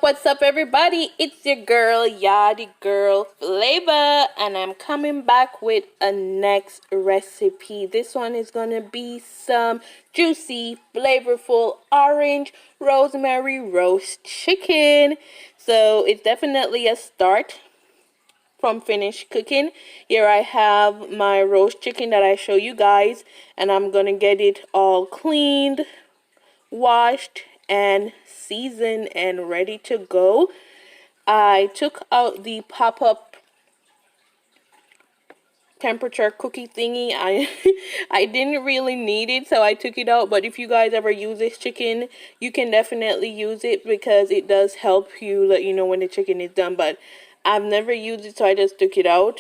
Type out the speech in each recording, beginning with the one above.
What's up, everybody? It's your girl, Yadi Girl Flava, and I'm coming back with a next recipe. This one is gonna be some juicy, flavorful orange rosemary roast chicken. So it's definitely a start from finished cooking. Here I have my roast chicken that I show you guys, and I'm gonna get it all cleaned, washed, and seasoned and ready to go. I took out the pop-up temperature cookie thingy. I didn't really need it, so I took it out. But if you guys ever use this chicken, you can definitely use it because it does help you let you know when the chicken is done. But I've never used it, so I just took it out.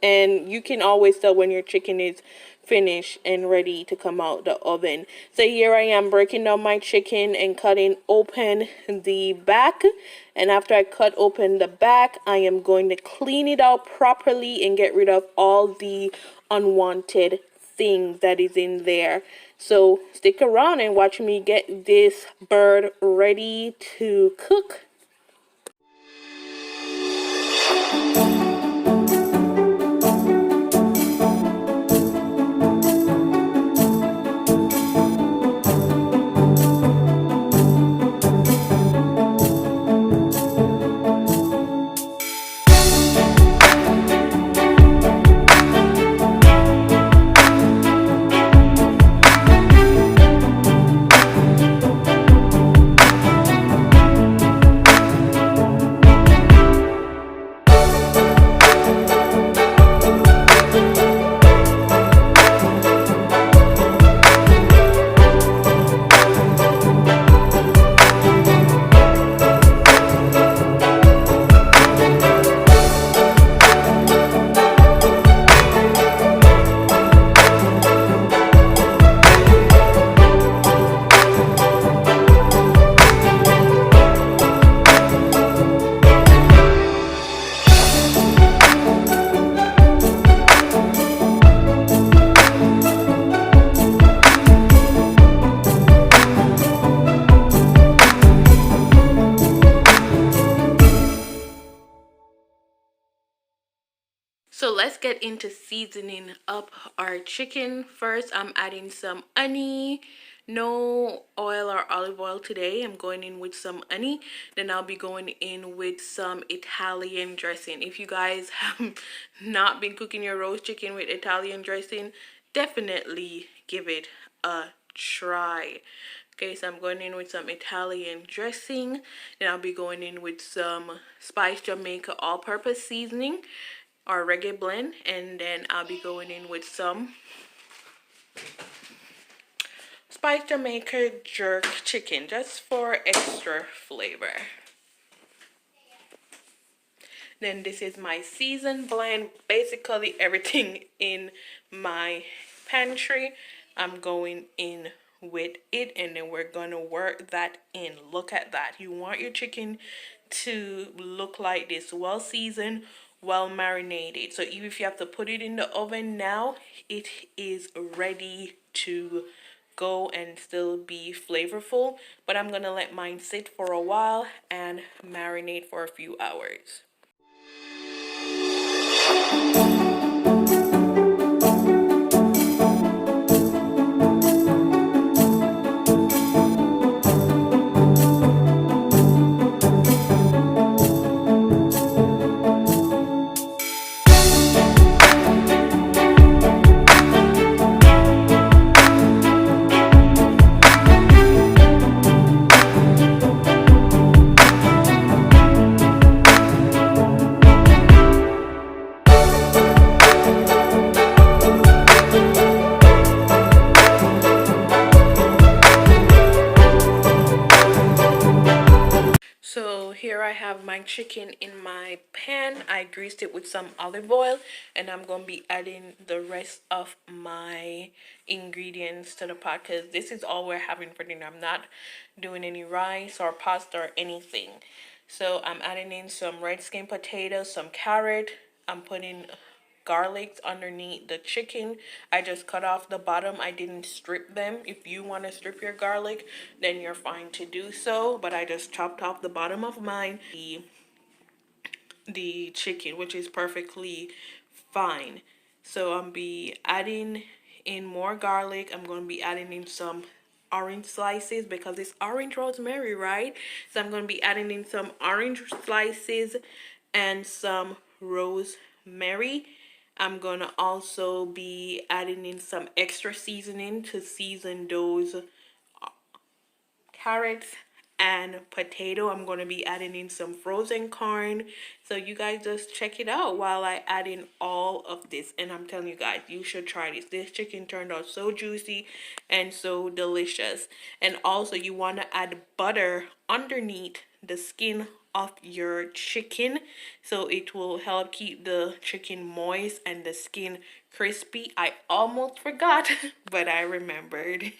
And you can always tell when your chicken is finished and ready to come out the oven. So here I am breaking down my chicken and cutting open the back. And after I cut open the back, I am going to clean it out properly and get rid of all the unwanted things that is in there. So stick around and watch me get this bird ready to cook. So let's get into seasoning up our chicken. First, I'm adding some honey. No oil or olive oil today. I'm going in with some honey. Then I'll be going in with some Italian dressing. If you guys have not been cooking your roast chicken with Italian dressing, definitely give it a try. Okay, so I'm going in with some Italian dressing. Then I'll be going in with some Spice Jamaica all-purpose seasoning or reggae blend, and then I'll be going in with some Spice Jamaica jerk chicken just for extra flavor. Then this is my seasoned blend, basically everything in my pantry. I'm going in with it, and then we're gonna work that in. Look at that. You want your chicken to look like this, well seasoned, well marinated. So even if you have to put it in the oven now, it is ready to go and still be flavorful. But I'm gonna let mine sit for a while and marinate for a few hours. So here I have my chicken in my pan. I greased it with some olive oil, and I'm going to be adding the rest of my ingredients to the pot because this is all we're having for dinner. I'm not doing any rice or pasta or anything. So I'm adding in some red skin potatoes, some carrot. I'm putting garlics underneath the chicken. I just cut off the bottom. I didn't strip them. If you want to strip your garlic, then you're fine to do so, but I just chopped off the bottom of mine. The chicken, which is perfectly fine. So I'm be adding in more garlic. I'm going to be adding in some orange slices because it's orange rosemary, right? So I'm going to be adding in some orange slices and some rosemary. I'm going to also be adding in some extra seasoning to season those carrots and potato. I'm going to be adding in some frozen corn. So you guys just check it out while I add in all of this. And I'm telling you guys, you should try this. This chicken turned out so juicy and so delicious. And also you want to add butter underneath the skin of your chicken, so it will help keep the chicken moist and the skin crispy. I almost forgot, but I remembered.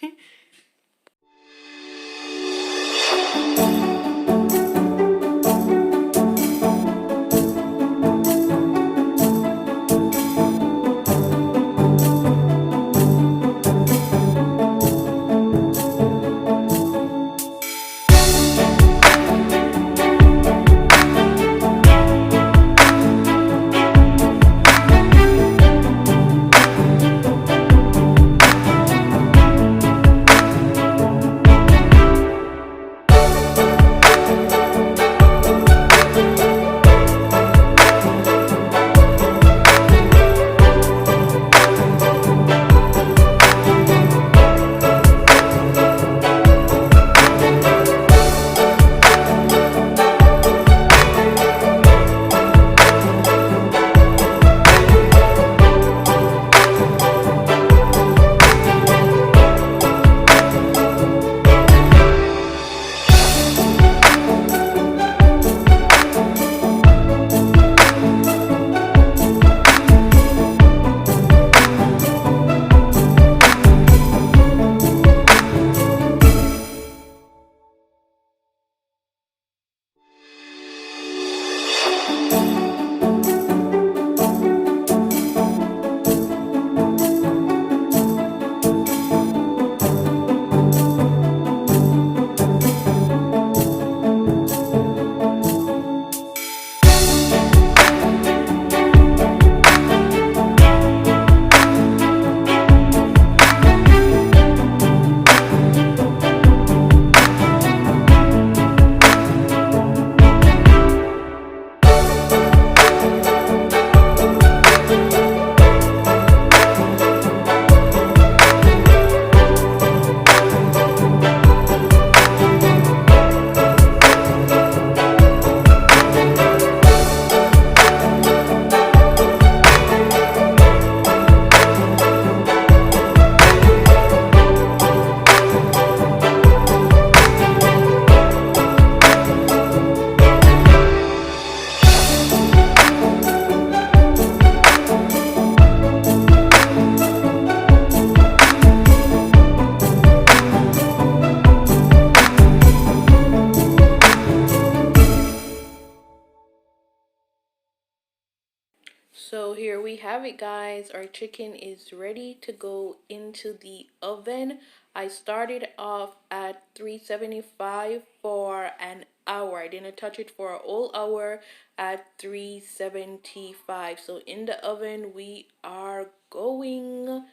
So here we have it, guys. Our chicken is ready to go into the oven. I started off at 375 for an hour. I didn't touch it for a whole hour at 375. So in the oven we are going,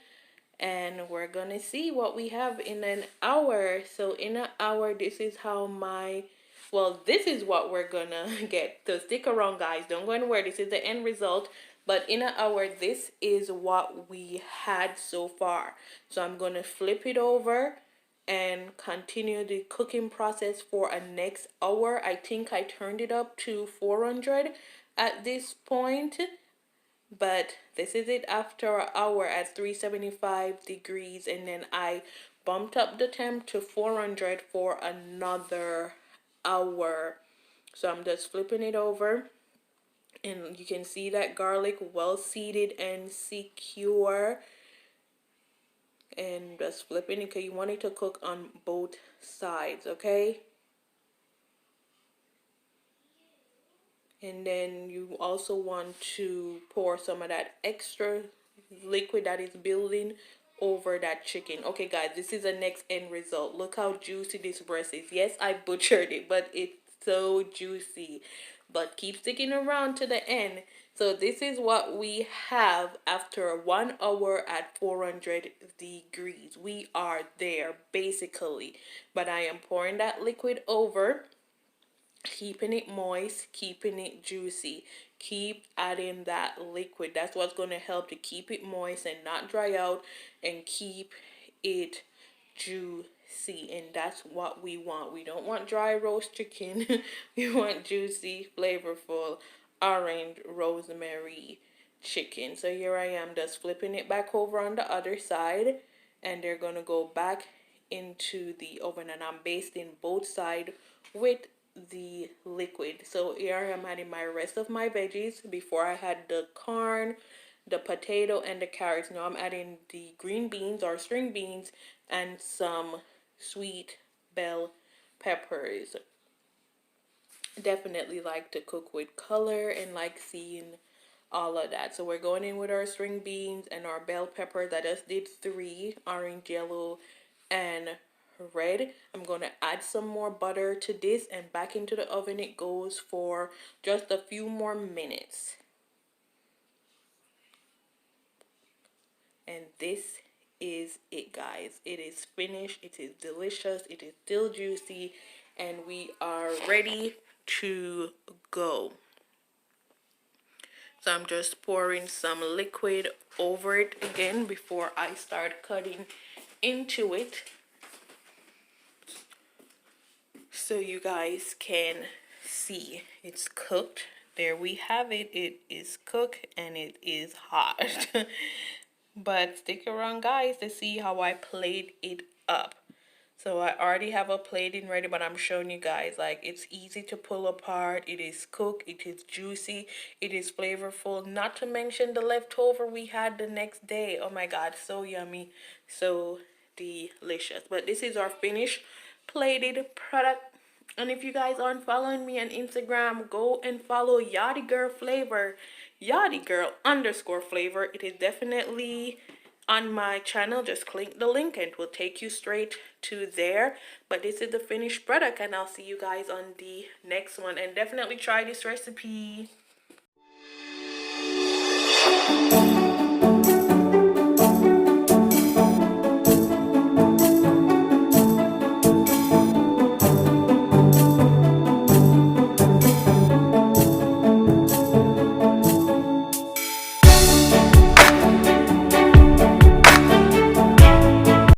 and we're gonna see what we have in an hour. So in an hour, this is how my, well, this is what we're gonna get. So stick around, guys, don't go anywhere. This is the end result, but in an hour this is what we had so far. So I'm gonna flip it over and continue the cooking process for a next hour. I think I turned it up to 400 at this point, but this is it after an hour at 375 degrees, and then I bumped up the temp to 400 for another hour. So I'm just flipping it over, and you can see that garlic well seated and secure, and just flipping it because you want it to cook on both sides, okay? And then you also want to pour some of that extra liquid that is building over that chicken. Okay, guys, this is the next end result. Look how juicy this breast is. Yes, I butchered it, but it's so juicy. But keep sticking around to the end. So this is what we have after 1 hour at 400 degrees. We are there basically. But I am pouring that liquid over, keeping it moist, keeping it juicy. Keep adding that liquid. That's what's going to help to keep it moist and not dry out, and keep it juicy. And that's what we want. We don't want dry roast chicken. We want juicy, flavorful orange rosemary chicken. So here I am just flipping it back over on the other side, and they're going to go back into the oven, and I'm basting both sides with the liquid. So here I am adding my rest of my veggies. Before I had the corn, the potato, and the carrots. Now I'm adding the green beans or string beans and some sweet bell peppers. Definitely like to cook with color and like seeing all of that. So we're going in with our string beans and our bell peppers. I just did 3: orange, yellow, and red. I'm going to add some more butter to this, and back into the oven it goes for just a few more minutes. And this is it, guys. It is finished. It is delicious. It is still juicy, and we are ready to go. So I'm just pouring some liquid over it again before I start cutting into it, so you guys can see it's cooked. There we have it. It is cooked and it is hot. But stick around, guys, to see how I plate it up. So I already have a plating ready, but I'm showing you guys, like, it's easy to pull apart. It is cooked. It is juicy. It is flavorful. Not to mention the leftover we had the next day. Oh my God, so yummy. So delicious. But this is our finished plated product. And if you guys aren't following me on Instagram, go and follow Yachty Girl Flavor. Yachty Girl _ Flavor. It is definitely on my channel. Just click the link and it will take you straight to there. But this is the finished product, and I'll see you guys on the next one. And definitely try this recipe.